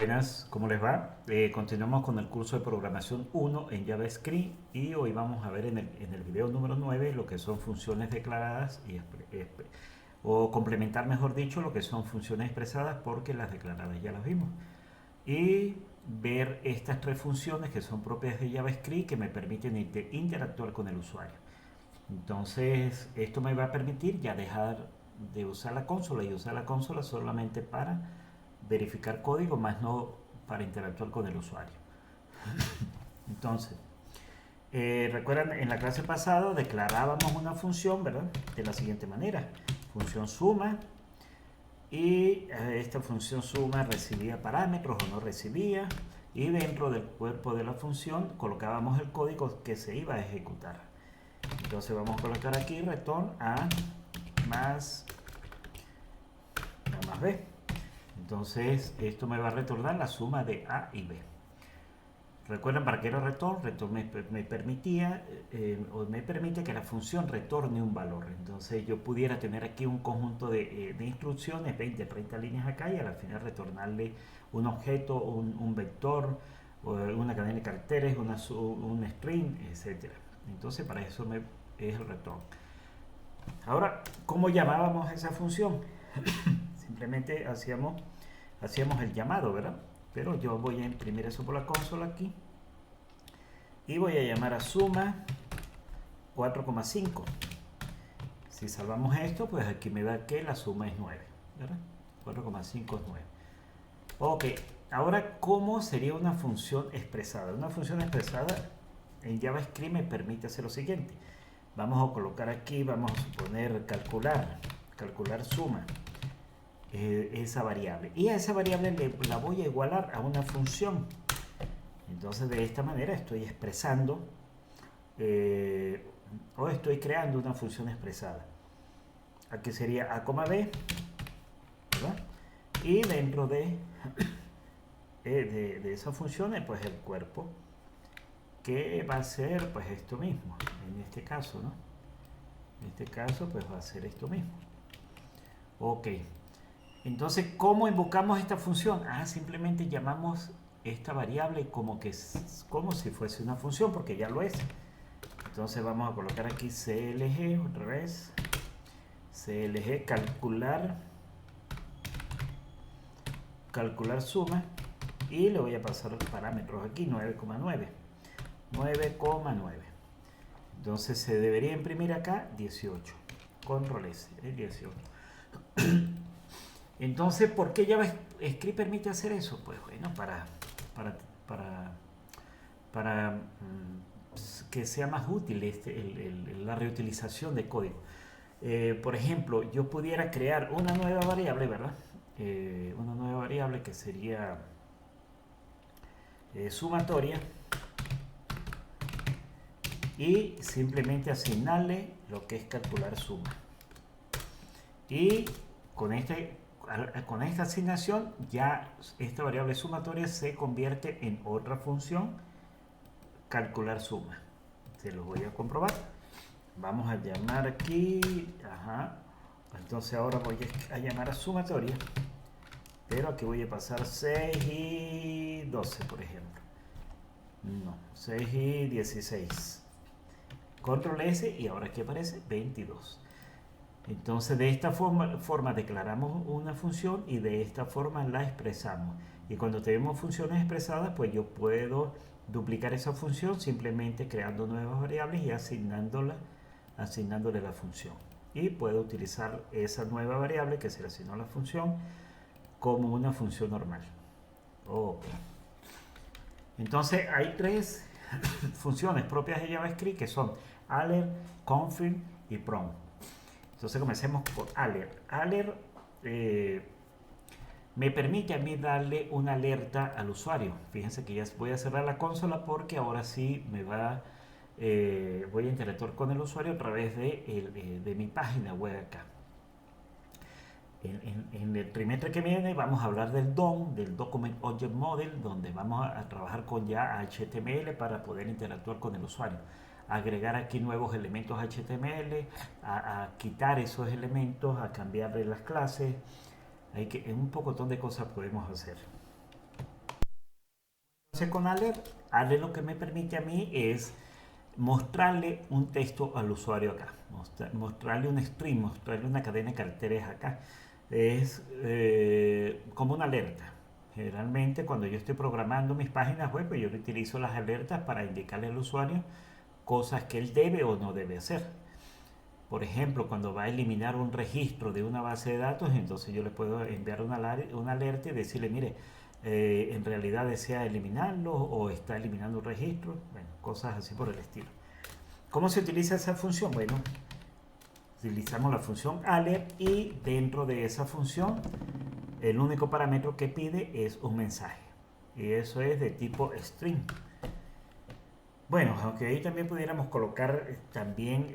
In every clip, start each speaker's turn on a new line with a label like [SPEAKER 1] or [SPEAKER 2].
[SPEAKER 1] Buenas, ¿cómo les va? Continuamos con el curso de programación 1 en JavaScript y hoy vamos a ver en el video número 9 lo que son funciones declaradas o complementar, mejor dicho, lo que son funciones expresadas porque las declaradas ya las vimos. Y ver estas tres funciones que son propias de JavaScript que me permiten interactuar con el usuario. Entonces, esto me va a permitir ya dejar de usar la consola y usar la consola solamente para verificar código, más no para interactuar con el usuario. Entonces, recuerdan, en la clase pasada declarábamos una función, ¿verdad? De la siguiente manera. Función suma, y esta función suma recibía parámetros o no recibía, y dentro del cuerpo de la función colocábamos el código que se iba a ejecutar. Entonces vamos a colocar aquí return a más a más b. Entonces esto me va a retornar la suma de a y b. Recuerden para qué era return. Return me permitía o me permite que la función retorne un valor. Entonces yo pudiera tener aquí un conjunto de instrucciones, 20, 30 líneas acá, y al final retornarle un objeto, un vector, una cadena de caracteres, un string, etcétera. Entonces para eso es el return. Ahora, ¿cómo llamábamos esa función? Simplemente hacíamos el llamado, ¿verdad? Pero yo voy a imprimir eso por la consola aquí y voy a llamar a suma 4,5. Si salvamos esto, pues aquí me da que la suma es 9, ¿verdad? 4,5 es 9. Ok, ahora, ¿cómo sería una función expresada? Una función expresada en JavaScript me permite hacer lo siguiente. Vamos a colocar aquí, vamos a suponer calcular suma, esa variable. Y a esa variable la voy a igualar a una función. Entonces de esta manera estoy expresando o estoy creando una función expresada. Aquí sería a, b, ¿verdad? Y dentro de esa función, pues el cuerpo, que va a ser pues esto mismo, en este caso, ¿no? En este caso pues va a ser esto mismo. Ok, entonces ¿cómo invocamos esta función? Simplemente llamamos esta variable como si fuese una función, porque ya lo es. Entonces vamos a colocar aquí CLG, otra vez, CLG, calcular suma, y le voy a pasar los parámetros aquí, 9,9. Entonces se debería imprimir acá 18. Control S, 18. Entonces, ¿por qué JavaScript permite hacer eso? Pues bueno, para, para, para que sea más útil la reutilización de código. Por ejemplo, yo pudiera crear una nueva variable, ¿verdad? Una nueva variable que sería sumatoria, y simplemente asignarle lo que es calcular suma. Y con esta asignación ya esta variable sumatoria se convierte en otra función, calcular suma. Se los voy a comprobar. Vamos a llamar aquí, entonces ahora voy a llamar a sumatoria, pero aquí voy a pasar 6 y 12, por ejemplo. No, 6 y 16. Control S, y ahora aquí aparece 22. Entonces de esta forma declaramos una función y de esta forma la expresamos. Y cuando tenemos funciones expresadas, pues yo puedo duplicar esa función simplemente creando nuevas variables y asignándole la función. Y puedo utilizar esa nueva variable que se le asignó a la función como una función normal. Ok. Entonces hay tres funciones propias de JavaScript que son alert, confirm y prompt. Entonces comencemos por alert. Alert me permite a mí darle una alerta al usuario. Fíjense que ya voy a cerrar la consola porque ahora sí voy a interactuar con el usuario a través de mi página web acá. En el trimestre que viene vamos a hablar del DOM, del Document Object Model, donde vamos a trabajar con ya HTML para poder interactuar con el usuario. Agregar aquí nuevos elementos HTML, a quitar esos elementos, a cambiarle las clases. Un pocotón de cosas podemos hacer. Entonces con alert lo que me permite a mí es mostrarle un texto al usuario acá, mostrarle un string, mostrarle una cadena de caracteres acá. Es como una alerta. Generalmente cuando yo estoy programando mis páginas web, pues yo utilizo las alertas para indicarle al usuario cosas que él debe o no debe hacer. Por ejemplo, cuando va a eliminar un registro de una base de datos, entonces yo le puedo enviar una alerta y decirle, mire, en realidad desea eliminarlo o está eliminando un registro, bueno, cosas así por el estilo. ¿Cómo se utiliza esa función? Bueno, utilizamos la función alert y dentro de esa función el único parámetro que pide es un mensaje y eso es de tipo string. Bueno, aunque ahí también pudiéramos colocar también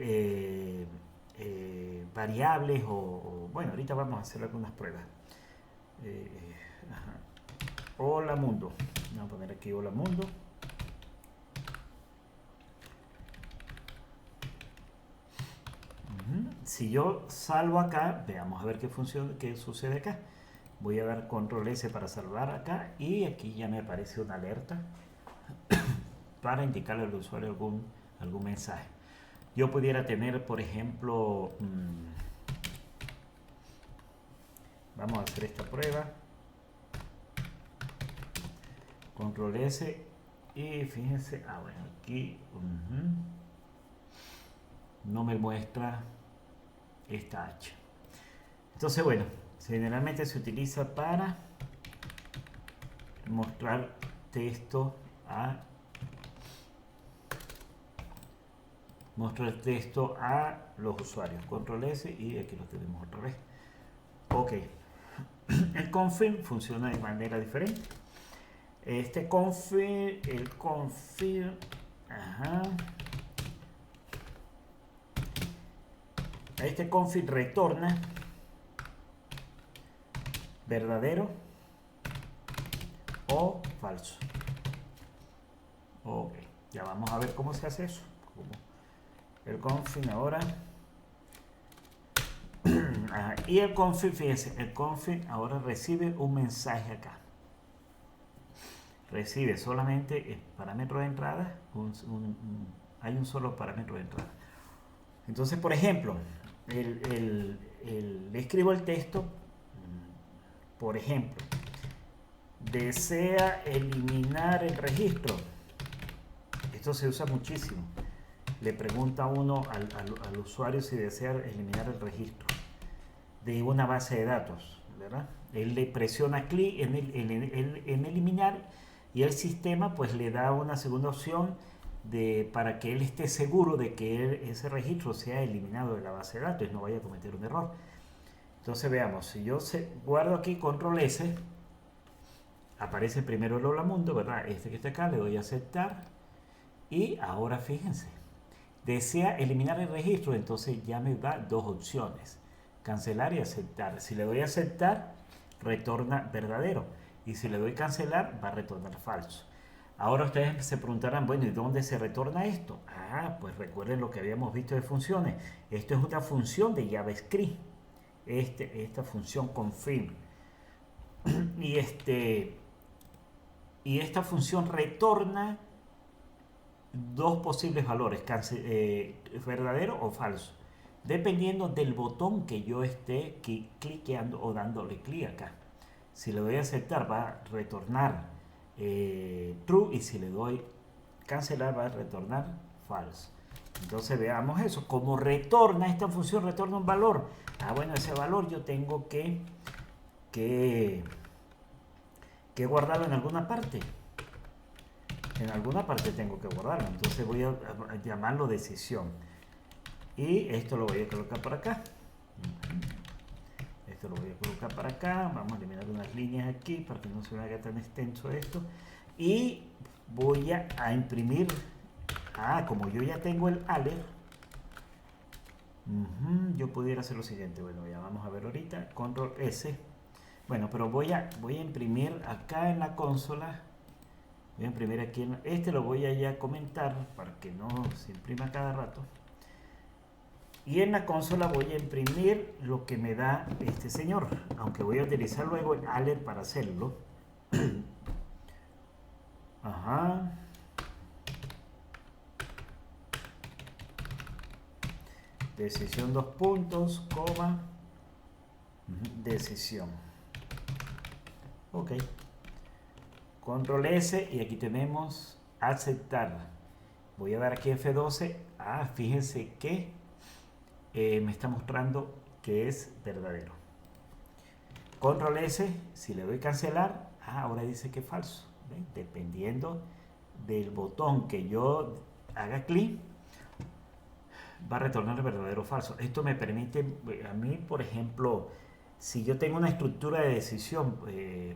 [SPEAKER 1] variables bueno, ahorita vamos a hacer algunas pruebas. Ajá. Hola mundo, vamos a poner aquí hola mundo. Si yo salvo acá, veamos a ver qué sucede acá. Voy a dar control S para salvar acá y aquí ya me aparece una alerta para indicarle al usuario algún mensaje. Yo pudiera tener, por ejemplo, vamos a hacer esta prueba. Control S y fíjense, bueno, aquí no me muestra esta H. Entonces, bueno, generalmente se utiliza para mostrar texto a los usuarios. Control S y aquí lo tenemos otra vez. Ok. El config funciona de manera diferente. El config, ajá. Este config retorna verdadero o falso. Ok, ya vamos a ver cómo se hace eso. El config ahora. Y el config, fíjense, el config ahora recibe un mensaje acá. Recibe solamente el parámetro de entrada. Hay un solo parámetro de entrada. Entonces, por ejemplo, le escribo el texto. Por ejemplo, desea eliminar el registro. Esto se usa muchísimo. Le pregunta a uno al usuario si desea eliminar el registro de una base de datos, ¿verdad? Él le presiona clic en eliminar y el sistema pues le da una segunda opción para que él esté seguro de que ese registro sea eliminado de la base de datos y no vaya a cometer un error. Entonces veamos, si yo guardo aquí control S, aparece primero el hola mundo, ¿verdad? Este que está acá, le doy a aceptar y ahora fíjense, desea eliminar el registro, entonces ya me da dos opciones, cancelar y aceptar. Si le doy a aceptar, retorna verdadero y si le doy cancelar, va a retornar falso. Ahora ustedes se preguntarán, bueno, ¿y dónde se retorna esto? Pues recuerden lo que habíamos visto de funciones. Esto es una función de JavaScript. Esta función config. Y esta función retorna dos posibles valores, verdadero o falso, dependiendo del botón que yo esté cliqueando o dándole clic acá. Si le doy a aceptar, va a retornar true y si le doy cancelar, va a retornar false. Entonces veamos eso, como retorna esta función, retorna un valor. Bueno, ese valor yo tengo que guardarlo en alguna parte. En alguna parte tengo que guardarlo. Entonces voy a llamarlo decisión. Y esto lo voy a colocar para acá. Esto lo voy a colocar para acá. Vamos a eliminar unas líneas aquí para que no se me haga tan extenso esto. Y voy a imprimir. Como yo ya tengo el alert, yo pudiera hacer lo siguiente. Bueno, ya vamos a ver ahorita. Control S. Bueno, pero voy a imprimir acá en la consola. Voy a imprimir aquí. Lo voy a ya comentar para que no se imprima cada rato. Y en la consola voy a imprimir lo que me da este señor. Aunque voy a utilizar luego el alert para hacerlo. Ajá. Decisión dos puntos, coma, decisión. Ok. Control S y aquí tenemos aceptar. Voy a dar aquí F12. Ah, fíjense que me está mostrando que es verdadero. Control S, si le doy cancelar, ahora dice que es falso. ¿Ven? Dependiendo del botón que yo haga clic, va a retornar el verdadero o falso. Esto me permite, a mí, por ejemplo, si yo tengo una estructura de decisión,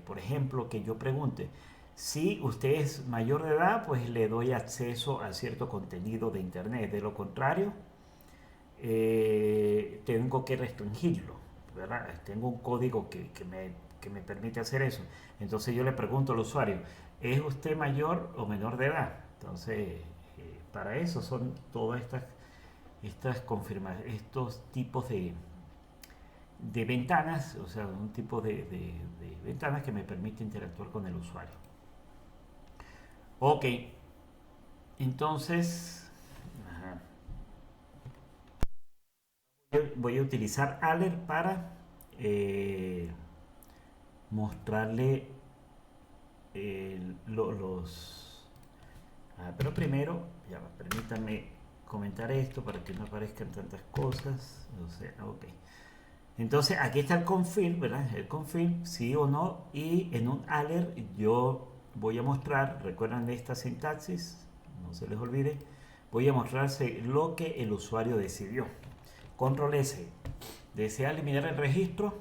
[SPEAKER 1] por ejemplo, que yo pregunte, si usted es mayor de edad, pues le doy acceso a cierto contenido de internet. De lo contrario, tengo que restringirlo, ¿verdad? Tengo un código que me permite hacer eso. Entonces yo le pregunto al usuario, ¿es usted mayor o menor de edad? Entonces, para eso son todas estos tipos de ventanas, o sea, un tipo de ventanas que me permite interactuar con el usuario. Ok, entonces voy a utilizar Alert para mostrarle los... pero primero, ya va, permítanme comentar esto para que no aparezcan tantas cosas. O sea, ok. Entonces aquí está el confirm, ¿verdad? El confirm, sí o no. Y en un alert yo voy a mostrar, recuerdan esta sintaxis, no se les olvide, voy a mostrarse lo que el usuario decidió. Control S, desea eliminar el registro,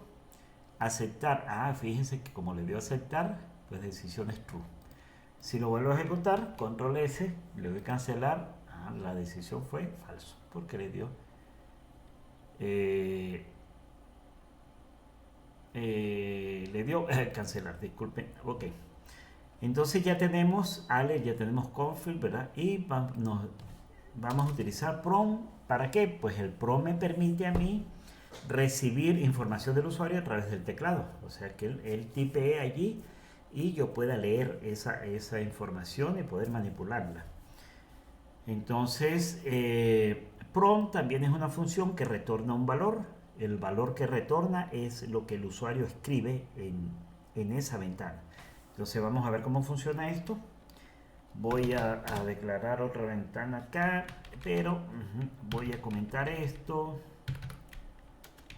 [SPEAKER 1] aceptar. Ah, fíjense que como le dio aceptar, pues decisión es true. Si lo vuelvo a ejecutar, control S, le doy cancelar. Ah, la decisión fue falso, porque le dio cancelar, disculpen. Ok, entonces ya tenemos Ale, ya tenemos config, ¿verdad? Y vamos a utilizar prom. ¿Para qué? Pues el prom me permite a mí recibir información del usuario a través del teclado, o sea que él tipee allí y yo pueda leer esa información y poder manipularla. Entonces, prom también es una función que retorna un valor. El valor que retorna es lo que el usuario escribe en esa ventana. Entonces vamos a ver cómo funciona esto. Voy a declarar otra ventana acá, pero voy a comentar esto.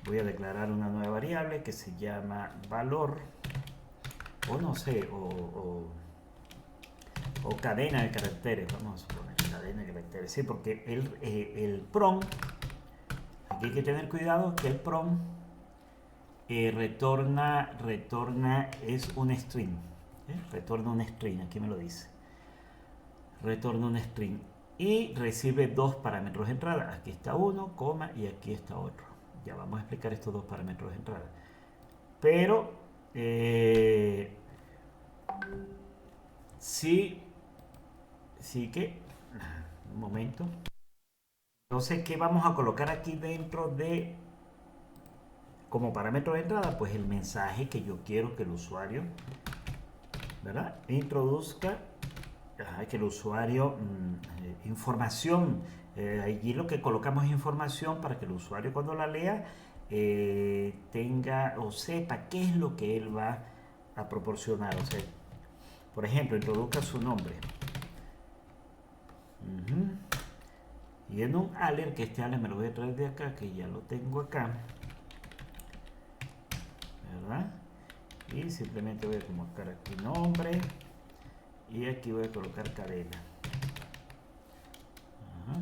[SPEAKER 1] Voy a declarar una nueva variable que se llama valor, o no sé, o cadena de caracteres. Vamos a poner cadena de caracteres, sí, porque el prom, aquí hay que tener cuidado que el prom retorna es un string, retorna un string, aquí me lo dice, retorna un string y recibe dos parámetros de entrada. Aquí está uno, coma, y aquí está otro. Ya vamos a explicar estos dos parámetros de entrada. Pero sí que un momento. Entonces, ¿qué vamos a colocar aquí dentro de como parámetro de entrada? Pues el mensaje que yo quiero que el usuario, ¿verdad?, introduzca, que el usuario información. Allí lo que colocamos es información para que el usuario cuando la lea tenga o sepa qué es lo que él va a proporcionar. O sea, por ejemplo, introduzca su nombre. Y en un alert, que este alert me lo voy a traer de acá, que ya lo tengo acá, ¿verdad? Y simplemente voy a colocar aquí nombre y aquí voy a colocar cadena.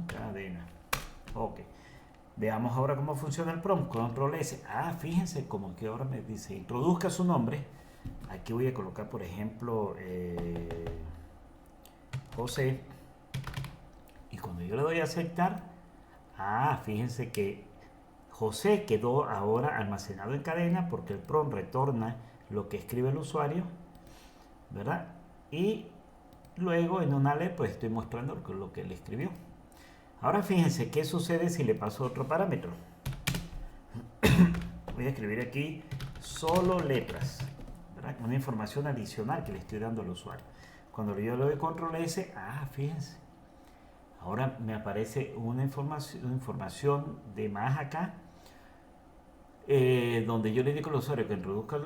[SPEAKER 1] Cadena. Ok. Veamos ahora cómo funciona el prompt. Control S. Ah, fíjense como que ahora me dice introduzca su nombre. Aquí voy a colocar, por ejemplo, José. Y cuando yo le doy a aceptar, fíjense que José quedó ahora almacenado en cadena porque el prompt retorna lo que escribe el usuario, ¿verdad? Y luego en un alert pues estoy mostrando lo que él escribió. Ahora fíjense qué sucede si le paso otro parámetro. Voy a escribir aquí solo letras, ¿verdad? Una información adicional que le estoy dando al usuario. Cuando yo le doy control S, fíjense, ahora me aparece una información de más acá, donde yo le digo al usuario que introduzca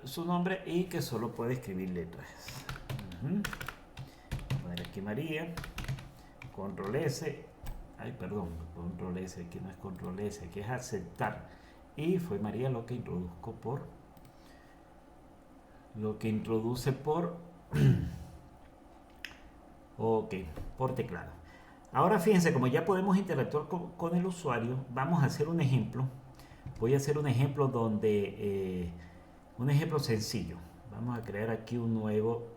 [SPEAKER 1] su nombre y que solo puede escribir letras. Voy a poner aquí María, control S, perdón, control S, aquí no es control S, aquí es aceptar. Y fue María lo que introduce por ok, por teclado. Ahora fíjense, como ya podemos interactuar con el usuario, vamos a hacer un ejemplo. Voy a hacer un ejemplo un ejemplo sencillo. Vamos a crear aquí un nuevo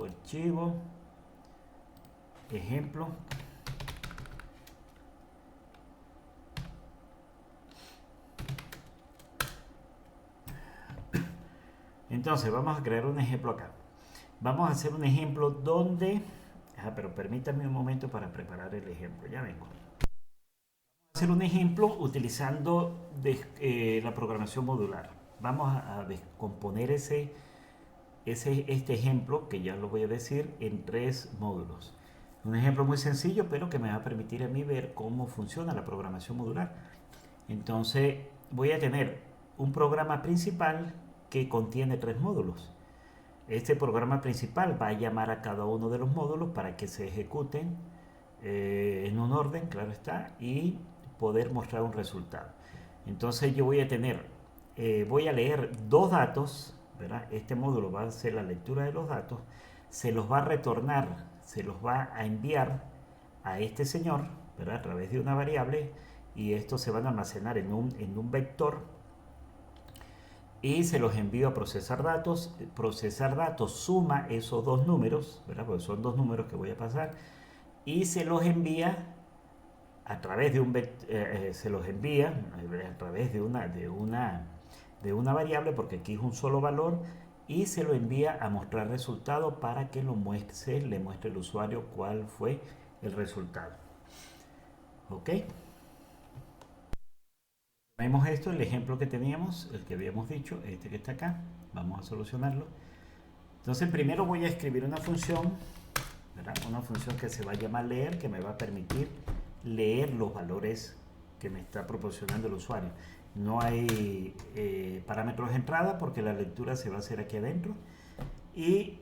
[SPEAKER 1] archivo, ejemplo. Entonces vamos a crear un ejemplo acá. Vamos a hacer un ejemplo donde... pero permítanme un momento para preparar el ejemplo. Ya vengo. Vamos a hacer un ejemplo utilizando la programación modular. Vamos a descomponer este ejemplo, que ya lo voy a decir, en 3 módulos. Un ejemplo muy sencillo, pero que me va a permitir a mí ver cómo funciona la programación modular. Entonces voy a tener un programa principal que contiene 3 módulos. Este programa principal va a llamar a cada uno de los módulos para que se ejecuten en un orden, claro está, y poder mostrar un resultado. Entonces yo voy a leer 2 datos, ¿verdad? Este módulo va a hacer la lectura de los datos, se los va a retornar, se los va a enviar a este señor, ¿verdad? A través de una variable, y estos se van a almacenar en un vector y se los envío a procesar datos. Procesar datos suma esos 2 números, ¿verdad? Porque son 2 números que voy a pasar, y se los envía a través de a través de una variable, porque aquí es un solo valor, y se lo envía a mostrar resultado para que le muestre al usuario cuál fue el resultado. ¿Ok? Vemos esto, el ejemplo que teníamos, el que habíamos dicho, este que está acá. Vamos a solucionarlo. Entonces primero voy a escribir una función, ¿verdad? Una función que se va a llamar leer, que me va a permitir leer los valores que me está proporcionando el usuario. No hay parámetros de entrada porque la lectura se va a hacer aquí adentro, y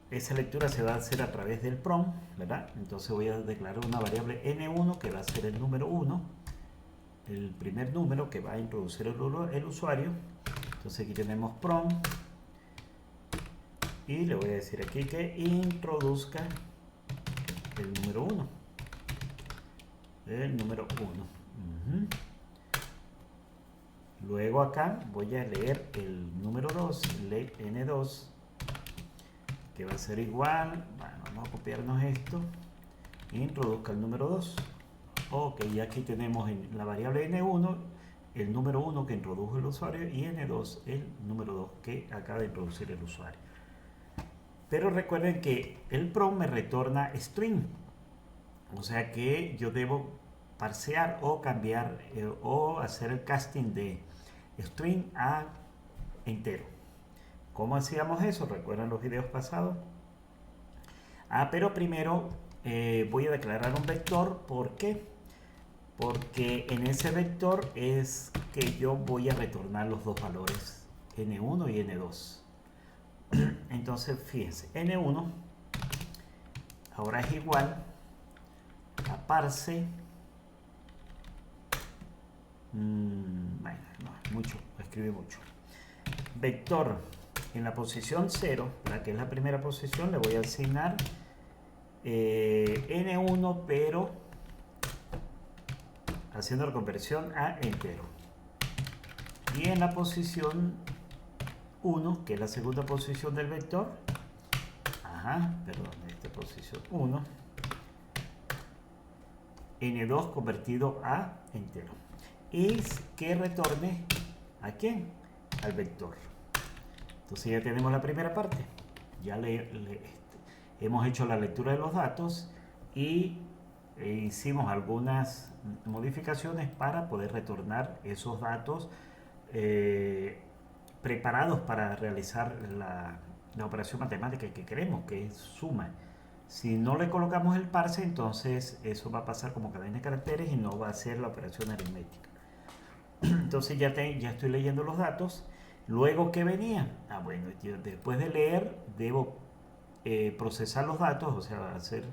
[SPEAKER 1] esa lectura se va a hacer a través del prompt, ¿verdad? Entonces voy a declarar una variable n1 que va a ser el número 1, el primer número que va a introducir el usuario. Entonces aquí tenemos prompt y le voy a decir aquí que introduzca el número 1. El número 1. Luego acá voy a leer el número 2, n2, que va a ser igual, bueno, vamos a copiarnos esto, introduzca el número 2. Ok, y aquí tenemos en la variable n1 el número 1 que introdujo el usuario y n2 el número 2 que acaba de introducir el usuario. Pero recuerden que el prompt me retorna string, o sea que yo debo parsear o cambiar o hacer el casting de string a entero. ¿Cómo hacíamos eso? ¿Recuerdan los videos pasados? Pero primero voy a declarar un vector. ¿Por qué? Porque en ese vector es que yo voy a retornar los dos valores n1 y n2. Entonces fíjense, n1 ahora es igual a parse, bueno, no, mucho, escribí mucho, vector en la posición 0, la que es la primera posición, le voy a asignar n1, pero haciendo la conversión a entero. Y en la posición 1, que es la segunda posición del vector, esta posición 1, n2 convertido a entero. Y que retorne ¿a quién? Al vector. Entonces ya tenemos la primera parte. Ya hemos hecho la lectura de los datos y hicimos algunas modificaciones para poder retornar esos datos preparados para realizar la operación matemática que queremos, que es suma. Si no le colocamos el parse, entonces eso va a pasar como cadena de caracteres y no va a ser la operación aritmética. Entonces ya estoy leyendo los datos. Luego, ¿qué venía? Bueno, yo después de leer debo procesar los datos, o sea, hacer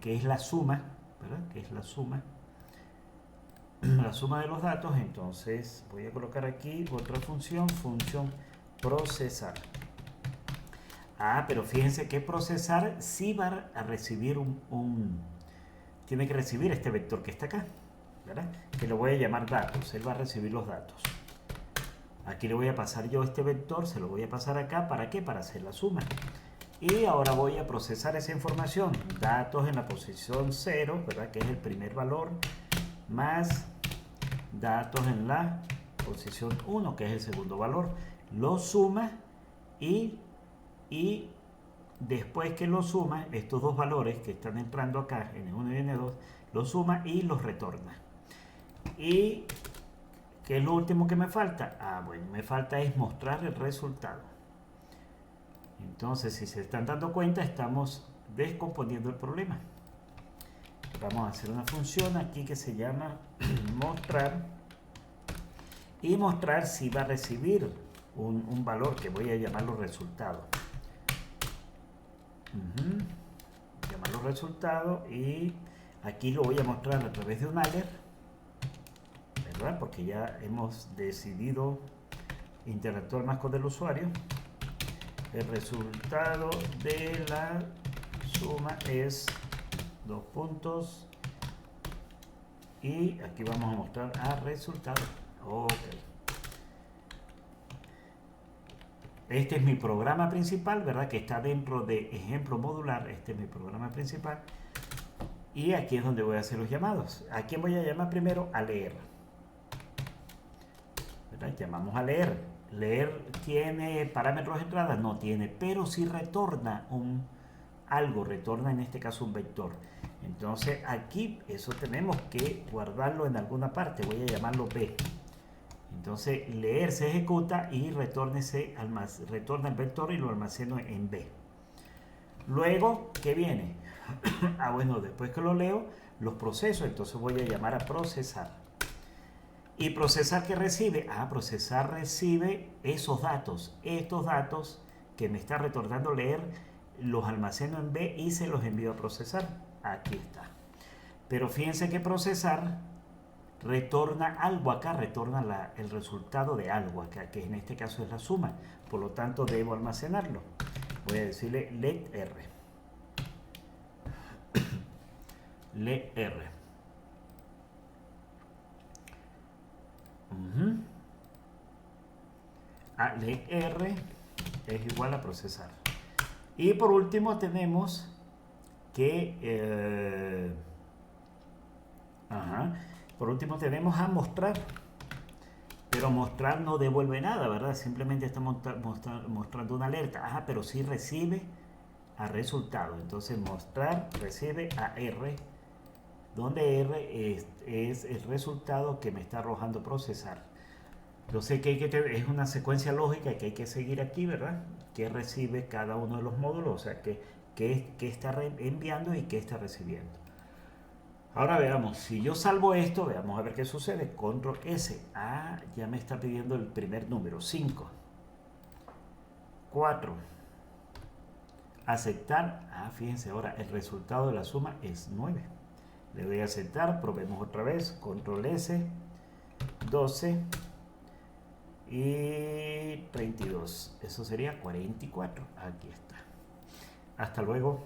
[SPEAKER 1] que es la suma, ¿verdad? Que es la suma, la suma de los datos. Entonces voy a colocar aquí otra función procesar. Pero fíjense que procesar sí va a recibir tiene que recibir este vector que está acá, ¿verdad? Que lo voy a llamar datos, él va a recibir los datos. Aquí le voy a pasar yo este vector, se lo voy a pasar acá, ¿para qué? Para hacer la suma. Y ahora voy a procesar esa información, datos en la posición 0, ¿verdad? Que es el primer valor, más datos en la posición 1, que es el segundo valor. Lo suma y después que lo suma, estos dos valores que están entrando acá, n1 y n2, lo suma y los retorna. ¿Y qué es lo último que me falta? Bueno, me falta es mostrar el resultado. Entonces, si se están dando cuenta, estamos descomponiendo el problema. Vamos a hacer una función aquí que se llama mostrar, y mostrar si va a recibir un valor que voy a llamarlo resultado. Llamarlo resultado, y aquí lo voy a mostrar a través de un alert, ¿verdad? Porque ya hemos decidido interactuar más con el usuario. El resultado de la suma es 2 puntos, y aquí vamos a mostrar resultado. Ok. Este es mi programa principal, ¿verdad? Que está dentro de ejemplo modular. Este es mi programa principal. Y aquí es donde voy a hacer los llamados. ¿A quién voy a llamar primero? A leer. ¿Verdad? Llamamos a leer. Leer tiene parámetros de entrada, no tiene, pero sí retorna algo, retorna en este caso un vector. Entonces aquí eso tenemos que guardarlo en alguna parte. Voy a llamarlo B. Entonces leer se ejecuta y retorna el vector y lo almaceno en B. Luego, ¿qué viene? Bueno, después que lo leo, los proceso. Entonces voy a llamar a procesar. ¿Y procesar qué recibe? Procesar recibe esos datos. Estos datos que me está retornando leer, los almaceno en B y se los envío a procesar. Aquí está. Pero fíjense que procesar retorna algo acá, retorna el resultado de algo acá, que en este caso es la suma. Por lo tanto, debo almacenarlo. Voy a decirle let R. Let R. Let R es igual a procesar. Y por último tenemos que por último tenemos a mostrar, pero mostrar no devuelve nada, ¿verdad? Simplemente está mostrando una alerta. Pero sí recibe a resultado. Entonces mostrar recibe a R, donde R es el resultado que me está arrojando procesar. Yo sé que es una secuencia lógica que hay que seguir aquí, ¿verdad? Que recibe cada uno de los módulos, o sea, que está enviando y que está recibiendo. Ahora veamos, si yo salvo esto, veamos a ver qué sucede. Control S. Ya me está pidiendo el primer número, 5. 4. Aceptar. Fíjense ahora, el resultado de la suma es 9. Le doy a aceptar, probemos otra vez. Control S. 12. Y 32. Eso sería 44. Aquí está. Hasta luego.